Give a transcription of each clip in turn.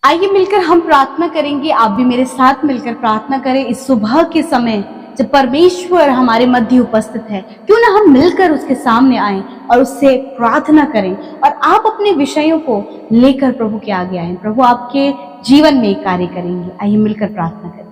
आइए मिलकर हम प्रार्थना करेंगे। आप भी मेरे साथ मिलकर प्रार्थना करें। इस सुबह के समय जब परमेश्वर हमारे मध्य उपस्थित है, क्यों ना हम मिलकर उसके सामने आएं और उससे प्रार्थना करें और आप अपने विषयों को लेकर प्रभु के आगे आएं। प्रभु आपके जीवन में कार्य करेंगे। आइए मिलकर प्रार्थना करें।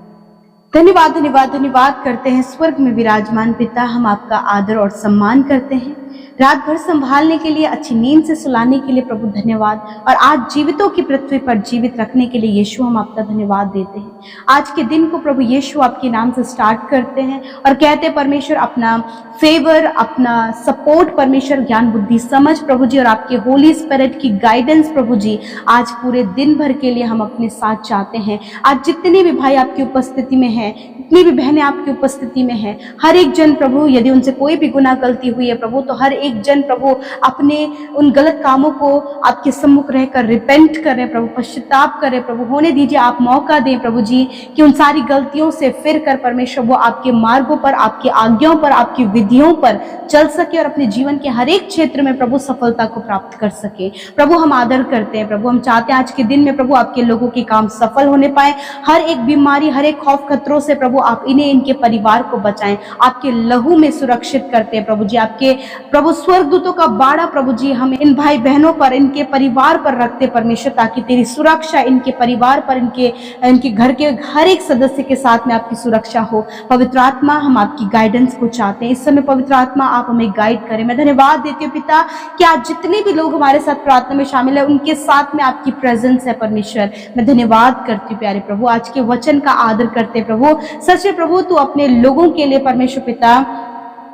धन्यवाद धन्यवाद धन्यवाद करते हैं स्वर्ग में विराजमान पिता, हम आपका आदर और सम्मान करते हैं। रात भर संभालने के लिए, अच्छी नींद से सुलाने के लिए प्रभु धन्यवाद। और आज जीवितों की पृथ्वी पर जीवित रखने के लिए यीशु हम आपका धन्यवाद देते हैं। आज के दिन को प्रभु यीशु आपके नाम से स्टार्ट करते हैं और कहते हैं परमेश्वर अपना फेवर, अपना सपोर्ट, परमेश्वर ज्ञान बुद्धि समझ प्रभु जी और आपके होली स्पिरिट की गाइडेंस प्रभु जी आज पूरे दिन भर के लिए हम अपने साथ चाहते हैं। आज जितने भी भाई आपकी उपस्थिति में हैं, जितनी भी बहनें आपकी उपस्थिति में हैं, हर एक जन प्रभु, यदि उनसे कोई भी गुनाह गलती हुई है प्रभु, तो हर एक जन प्रभु अपने उन गलत कामों को आपके सम्मुख रहकर रिपेंट करें प्रभु, पश्चाताप करें प्रभु। होने दीजिए, आप मौका दें प्रभु जी कि उन सारी गलतियों से फिर कर परमेश्वर वो आपके मार्गों पर, आपकी आज्ञाओं पर, आपकी विधियों पर चल सके और अपने जीवन के हर एक क्षेत्र में प्रभु सफलता को प्राप्त कर सके। प्रभु हम आदर करते हैं प्रभु, हम चाहते हैं आज के दिन में प्रभु आपके लोगों के काम सफल होने पाए। हर एक बीमारी, हर एक खौफ खतरों से प्रभु आप इन्हें, इनके परिवार को बचाएं, आपके लहू में सुरक्षित करते हैं प्रभु जी। आपके प्रभु स्वर्गदूतों का बाड़ा प्रभु जी हम इन भाई बहनों पर, इनके परिवार पर रखते परमेश्वर, ताकि तेरी सुरक्षा इनके परिवार पर, इनके घर के हर एक सदस्य के साथ में आपकी सुरक्षा हो। पवित्र आत्मा, हम आपकी गाइडेंस को चाहते हैं इस समय। पवित्र आत्मा आप हमें गाइड करें। मैं धन्यवाद देती हूँ पिता कि आज जितने भी लोग हमारे साथ प्रार्थना में शामिल है, उनके साथ में आपकी प्रेजेंस है परमेश्वर। मैं धन्यवाद करती हूँ प्यारे प्रभु, आज के वचन का आदर करते प्रभु। सच में प्रभु तू अपने लोगों के लिए परमेश्वर पिता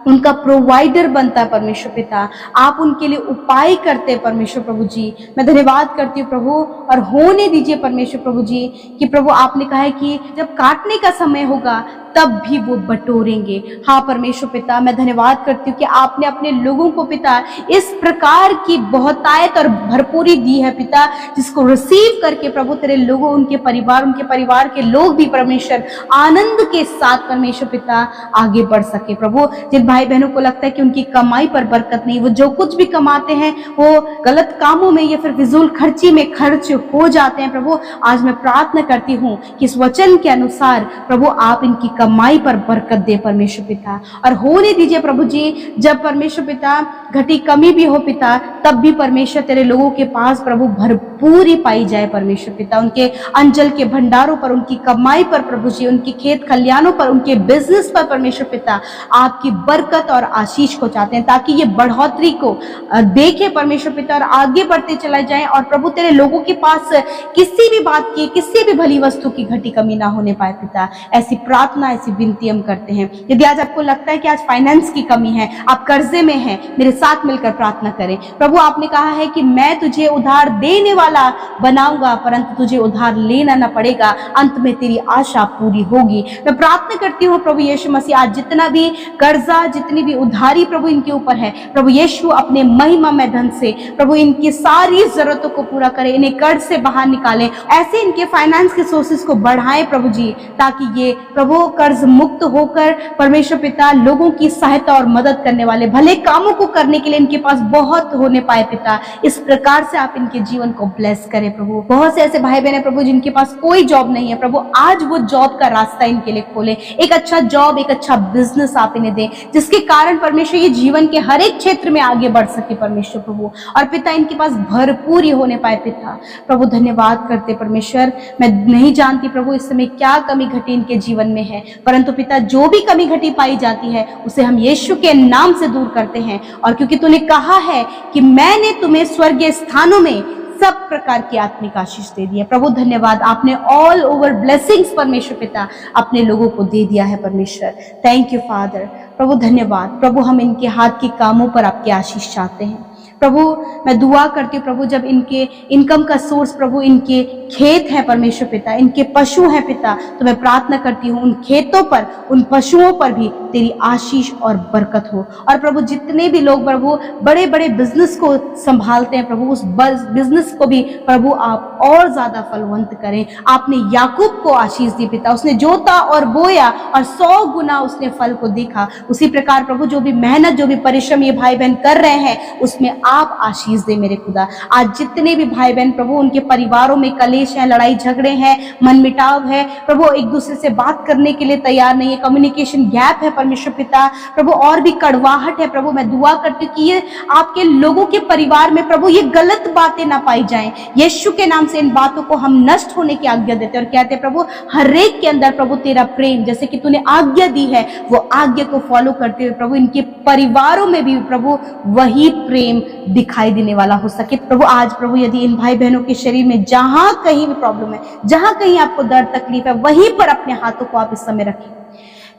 उनका प्रोवाइडर बनता है परमेश्वर पिता, आप उनके लिए उपाय करते हैं परमेश्वर प्रभु जी। मैं धन्यवाद करती हूँ प्रभु, और होने दीजिए परमेश्वर प्रभु जी कि प्रभु आपने कहा है कि जब काटने का समय होगा तब भी वो बटोरेंगे। हाँ परमेश्वर पिता, मैं धन्यवाद करती हूँ कि आपने अपने लोगों को पिता इस प्रकार की बहुतायत और भरपूरी दी है पिता, जिसको रिसीव करके प्रभु तेरे लोगों, उनके परिवार के लोग भी परमेश्वर आनंद के साथ परमेश्वर पिता आगे बढ़ सके प्रभु। जिन भाई बहनों को लगता है कि उनकी कमाई पर बरकत नहीं, वो जो कुछ भी कमाते हैं वो गलत कामों में या फिर फिजूल खर्ची में खर्च हो जाते हैं प्रभु, आज मैं प्रार्थना करती हूँ कि इस वचन के अनुसार प्रभु आप इनकी कमाई पर बरकत दे परमेश्वर पिता। और होने दीजिए प्रभु जी, जब परमेश्वर पिता घटी कमी भी हो पिता, तब भी परमेश्वर तेरे लोगों के पास प्रभु भरपूरी पाई जाए परमेश्वर पिता। उनके अंजल के भंडारों पर, उनकी कमाई पर प्रभु जी, उनके खेत खलियानों पर, उनके बिजनेस पर परमेश्वर पिता आपकी बरकत और आशीष को चाहते हैं, ताकि ये बढ़ोतरी को देखे परमेश्वर पिता और आगे बढ़ते चला जाए। और प्रभु तेरे लोगों के पास किसी भी बात की, किसी भी भली वस्तु की घटी कमी ना होने पाए पिता। ऐसी प्रार्थना, ऐसी विनती हम करते हैं। यदि आज आपको लगता है कि आज फाइनेंस की कमी है, आप कर्जे में हैं, मेरे साथ मिलकर प्रार्थना करें। प्रभु आपने कहा है कि मैं तुझे उधार देने वाला बनाऊंगा, परंतु तुझे उधार लेना ना पड़ेगा, अंत में तेरी आशा पूरी होगी। मैं प्रार्थना करती हूँ प्रभु यीशु मसीह, आज जितना भी कर्जा, जितनी भी उधारी प्रभु इनके ऊपर है, प्रभु यीशु अपने महिमा में धन से प्रभु इनकी सारी जरूरतों को पूरा करें, इन्हें कर्ज से बाहर निकालें, ऐसे इनके फाइनेंस के सोर्सेस को बढ़ाएं प्रभु जी, ताकि ये प्रभु कर्ज मुक्त होकर परमेश्वर पिता लोगों की सहायता और मदद करने वाले, भले कामों को करने के लिए इनके पास बहुत होने पाए पिता। इस प्रकार से आप इनके जीवन को ब्लेस करें प्रभु। बहुत से ऐसे भाई बहन है प्रभु जिनके पास कोई जॉब नहीं है प्रभु, आज वो जॉब का रास्ता इनके लिए खोले, एक अच्छा जॉब, एक अच्छा बिजनेस आप इन्हें दें, जिसके कारण परमेश्वर ये जीवन के हर एक क्षेत्र में आगे बढ़ सके परमेश्वर प्रभु। और पिता इनके पास भरपूरी होने पाए पिता। प्रभु धन्यवाद करते परमेश्वर। मैं नहीं जानती प्रभु इस समय क्या कमी घटी इनके जीवन में है, परंतु पिता जो भी कमी घटी पाई जाती है उसे हम यीशु के नाम से दूर करते हैं। और क्योंकि तूने कहा है कि मैंने तुम्हें स्वर्गीय स्थानों में सब प्रकार की आत्मिक आशीष दे दी है प्रभु, धन्यवाद। आपने ऑल ओवर ब्लेसिंग्स परमेश्वर पिता अपने लोगों को दे दिया है परमेश्वर। Thank you father. प्रभु धन्यवाद प्रभु, हम इनके हाथ के कामों पर आपकी आशीष चाहते हैं प्रभु। मैं दुआ करती हूँ प्रभु, जब इनके इनकम का सोर्स प्रभु इनके खेत है परमेश्वर पिता, इनके पशु हैं पिता, तो मैं प्रार्थना करती हूँ उन खेतों पर, उन पशुओं पर भी तेरी आशीष और बरकत हो। और प्रभु जितने भी लोग प्रभु बड़े बड़े बिजनेस को संभालते हैं प्रभु, उस बिजनेस को भी प्रभु आप और ज्यादा फलवंत करें। आपने याकूब को आशीष दी पिता, उसने जोता और बोया और 100 गुना उसने फल को देखा। उसी प्रकार प्रभु जो भी मेहनत, जो भी परिश्रम ये भाई बहन कर रहे हैं, उसमें आप आशीष दे मेरे खुदा। आज जितने भी भाई बहन प्रभु उनके परिवारों में कलेश कलेश है, लड़ाई झगड़े हैं, मनमुटाव है प्रभु, एक दूसरे से बात करने के लिए तैयार नहीं है, कम्युनिकेशन गैप है परमेश्वर पिता प्रभु, और भी कड़वाहट है प्रभु। मैं दुआ करती हूँ कि ये आपके लोगों के परिवार में प्रभु ये गलत बातें ना पाई जाएं। यीशु के नाम से इन बातों को हम नष्ट होने की आज्ञा देते हैं और कहते हैं प्रभु हर एक के अंदर प्रभु तेरा प्रेम, जैसे कि तूने आज्ञा दी है, वो आज्ञा को फॉलो करते हुए प्रभु इनके परिवारों में भी प्रभु वही प्रेम दिखाई देने वाला हो सके प्रभु। आज प्रभु यदि इन भाई बहनों के शरीर में जहां कहीं भी प्रॉब्लम है, जहां कहीं आपको दर्द तकलीफ है, वहीं पर अपने हाथों को आप इस समय रखें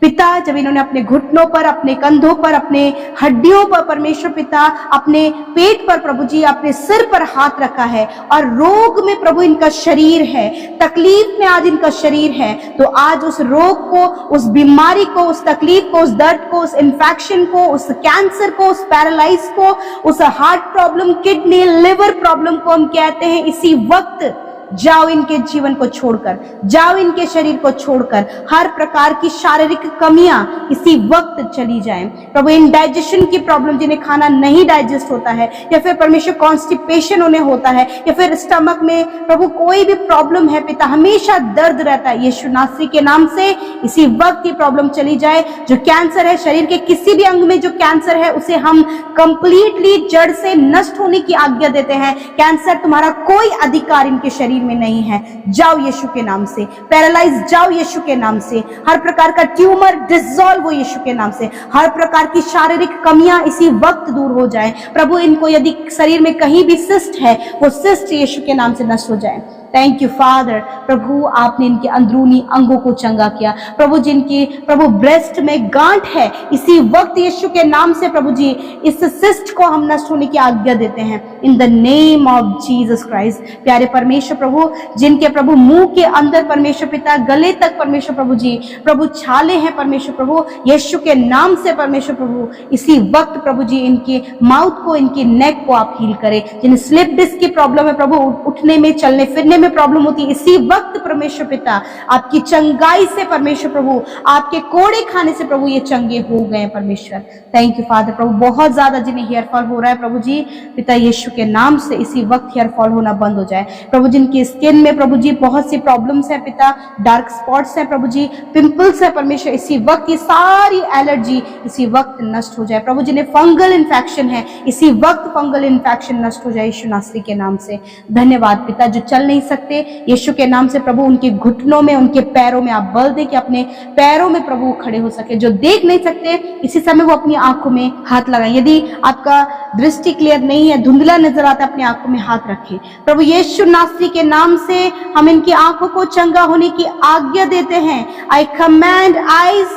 पिता। जब इन्होंने अपने घुटनों पर, अपने कंधों पर, अपने हड्डियों पर परमेश्वर पिता, अपने पेट पर प्रभु जी, अपने सिर पर हाथ रखा है और रोग में प्रभु इनका शरीर है, तकलीफ में आज इनका शरीर है, तो आज उस रोग को, उस बीमारी को, उस तकलीफ को, उस दर्द को, उस इन्फेक्शन को, उस कैंसर को, उस पैरालाइज को, उस heart problem, kidney, liver problem को हम कहते हैं इसी वक्त जाओ इनके जीवन को छोड़कर, जाओ इनके शरीर को छोड़कर, हर प्रकार की शारीरिक कमियां इसी वक्त चली जाएं प्रभु। इनडाइजेशन की प्रॉब्लम, जिन्हें खाना नहीं डाइजेस्ट होता है, या फिर परमेश्वर कॉन्स्टिपेशन उन्हें होता है, या फिर स्टमक में प्रभु कोई भी प्रॉब्लम है पिता, हमेशा दर्द रहता है, यीशु नासरी के नाम से इसी वक्त ये प्रॉब्लम चली जाए। जो कैंसर है, शरीर के किसी भी अंग में जो कैंसर है, उसे हम कंप्लीटली जड़ से नष्ट होने की आज्ञा देते हैं। कैंसर तुम्हारा कोई अधिकार इनके शरीर में नहीं है, जाओ यीशु के नाम से। पैरालाइज जाओ यीशु के नाम से। हर प्रकार का ट्यूमर डिसॉल्व हो यीशु के नाम से। हर प्रकार की शारीरिक कमियां इसी वक्त दूर हो जाए प्रभु। इनको यदि शरीर में कहीं भी सिस्ट है, वो सिस्ट यीशु के नाम से नष्ट हो जाए। थैंक यू फादर प्रभु, आपने इनके अंदरूनी अंगों को चंगा किया प्रभु। जिनकी प्रभु ब्रेस्ट में गांठ है, इसी वक्त यीशु के नाम से प्रभु जी इस सिस्ट को हम नष्ट होने की आज्ञा देते हैं इन the name of Jesus Christ. प्यारे परमेश्वर प्रभु, जिनके प्रभु मुंह के अंदर परमेश्वर पिता, गले तक परमेश्वर प्रभु जी प्रभु छाले हैं परमेश्वर प्रभु, यीशु के नाम से परमेश्वर प्रभु इसी वक्त प्रभु जी इनके माउथ को, इनकी नेक को आप हील करें। जिन्हें स्लिप डिस्क की प्रॉब्लम है प्रभु, उठने में, चलने फिरने में प्रॉब्लम होती है, इसी वक्त परमेश्वर पिता आपकी चंगाई से परमेश्वर प्रभु, आपके कोड़े खाने से प्रभु ये चंगे हो गए परमेश्वर। थैंक यू फादर प्रभु। बहुत ज्यादा जिन्हें हेयर फॉल हो रहा है प्रभु जी, पिता यीशु के नाम से इसी वक्त हेयर फॉल होना बंद हो जाए प्रभु। जिनकी स्किन में प्रभु जी बहुत सी प्रॉब्लम्स है पिता, डार्क स्पॉट्स है प्रभु जी, पिंपल्स है परमेश्वर, इसी वक्त ये सारी एलर्जी इसी वक्त नष्ट हो जाए प्रभु। जिन्हें फंगल इन्फेक्शन है, इसी वक्त फंगल इन्फेक्शन नष्ट हो जाए यीशु नासरी के नाम से। धन्यवाद पिता। जो चल नहीं सकते यीशु के नाम से प्रभु, उनके घुटनों में, उनके पैरों में आप बल दे कि अपने पैरों में प्रभु खड़े हो सके। जो देख नहीं सकते, इसी समय वो अपनी आंखों में हाथ लगाएं। यदि आपका दृष्टि क्लियर नहीं है, धुंधला नजर आता है, अपनी आंखों में हाथ रखें प्रभु। यीशु नासरी के नाम से हम इनकी आंखों को चंगा होने की आज्ञा देते हैं। I command eyes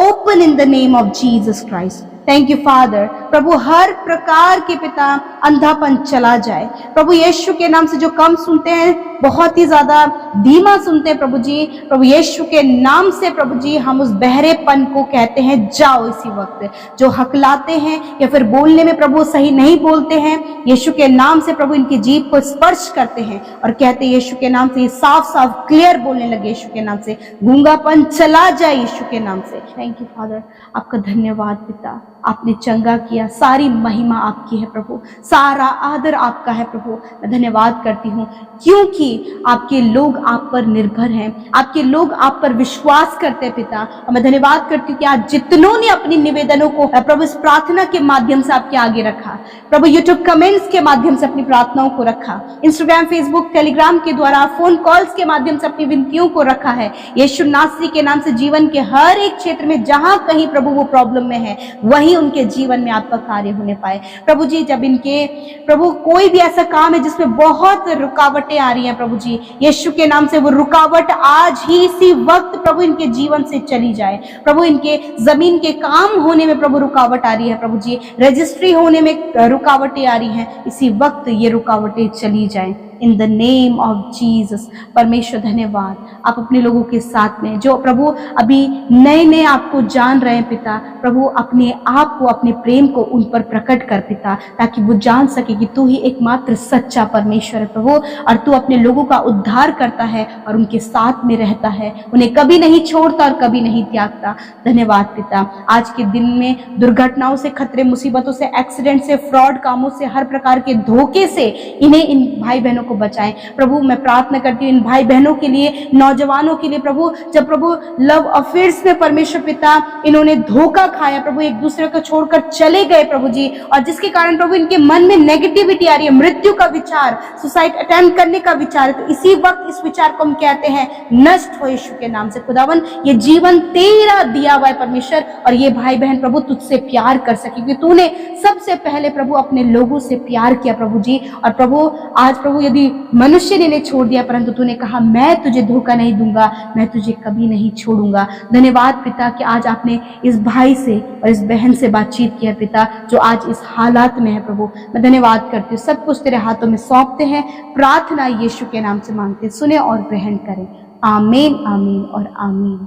open in the name of Jesus Christ. Thank you father प्रभु। हर प्रकार के पिता अंधापन चला जाए प्रभु यीशु के नाम से। जो कम सुनते हैं, बहुत ही ज्यादा धीमा सुनते हैं प्रभु जी, प्रभु यीशु के नाम से प्रभु जी हम उस बहरेपन को कहते हैं जाओ इसी वक्त। जो हकलाते हैं या फिर बोलने में प्रभु सही नहीं बोलते हैं, यीशु के नाम से प्रभु इनकी जीभ को स्पर्श करते हैं और कहते हैं यीशु के नाम से ये साफ साफ क्लियर बोलने लगे यीशु के नाम से। गूंगापन चला जाए यीशु के नाम से। Thank you father. आपका धन्यवाद पिता, आपने चंगा किया। सारी महिमा आपकी है प्रभु, सारा आदर आपका है प्रभु। मैं धन्यवाद करती हूँ क्योंकि आपके लोग आप पर निर्भर हैं, आपके लोग आप पर विश्वास करते हैं पिता। और मैं धन्यवाद करती हूँ कि आज जितनों ने अपनी निवेदनों को प्रभु इस प्रार्थना के माध्यम से आपके आगे रखा प्रभु, यूट्यूब कमेंट्स के माध्यम से अपनी प्रार्थनाओं को रखा, इंस्टाग्राम, फेसबुक, टेलीग्राम के द्वारा, फोन कॉल्स के माध्यम से अपनी विनतियों को रखा है। यीशु नासरी के नाम से जीवन के हर एक क्षेत्र में जहां कहीं प्रभु वो प्रॉब्लम में है, वहीं उनके जीवन में आपका कार्य होने पाए प्रभु जी। जब इनके प्रभु कोई भी ऐसा काम है जिसमें बहुत रुकावटें आ रही हैं प्रभु जी, यीशु के नाम से वो रुकावट आज ही इसी वक्त प्रभु इनके जीवन से चली जाए प्रभु। इनके जमीन के काम होने में प्रभु रुकावट आ रही है प्रभु जी, रजिस्ट्री होने में रुकावटें आ रही हैं, इसी वक्त ये रुकावटें चली जाएं इन द नेम ऑफ जीसस। परमेश्वर धन्यवाद, आप अपने लोगों के साथ में जो प्रभु अभी नए नए आपको जान रहे हैं पिता, प्रभु अपने आप को, अपने प्रेम को उन पर प्रकट कर पिता, ताकि वो जान सके कि तू ही एकमात्र सच्चा परमेश्वर है प्रभु, और तू अपने लोगों का उद्धार करता है और उनके साथ में रहता है, उन्हें कभी नहीं छोड़ता और कभी नहीं त्यागता। धन्यवाद पिता। आज के दिन में दुर्घटनाओं से, खतरे, मुसीबतों से, एक्सीडेंट से, फ्रॉड कामों से, हर प्रकार के धोखे से इन्हें, इन भाई बहनों को बचाएं। प्रभु मैं प्रार्थना करती हूँ इन भाई बहनों के लिए, नौजवानों के लिए प्रभु, जब प्रभु लव अफेयर्स में परमेश्वर पिता इन्होंने धोखा खाया प्रभु, एक दूसरे को छोड़कर चले गए प्रभु जी, और जिसके कारण प्रभु इनके मन में नेगेटिविटी आ रही है, मृत्यु का विचार, सुसाइड अटेम्प्ट करने का विचार है, तो इसी वक्त इस विचार को हम कहते हैं नष्ट हो यीशु के नाम से। खुदावन ये जीवन तेरा दिया हुआ है परमेश्वर, और ये भाई बहन प्रभु तुझसे प्यार कर सके, क्योंकि तूने सबसे पहले प्रभु अपने लोगों से प्यार किया प्रभु जी। और प्रभु आज प्रभु यदि मनुष्य ने इन्हें छोड़ दिया, परंतु तूने कहा मैं तुझे धोखा नहीं दूंगा, मैं तुझे कभी नहीं छोड़ूंगा। धन्यवाद पिता कि आज आपने इस भाई से और इस बहन से बातचीत किया पिता, जो आज इस हालात में है प्रभु। मैं धन्यवाद करती हूँ, सब कुछ तेरे हाथों में सौंपते हैं, प्रार्थना यीशु के नाम से मांगते, सुने और ग्रहण करें। आमीन, आमीन और आमीन।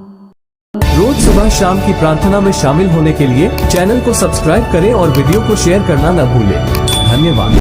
रोज सुबह शाम की प्रार्थना में शामिल होने के लिए चैनल को सब्सक्राइब करें और वीडियो को शेयर करना न भूलें। धन्यवाद।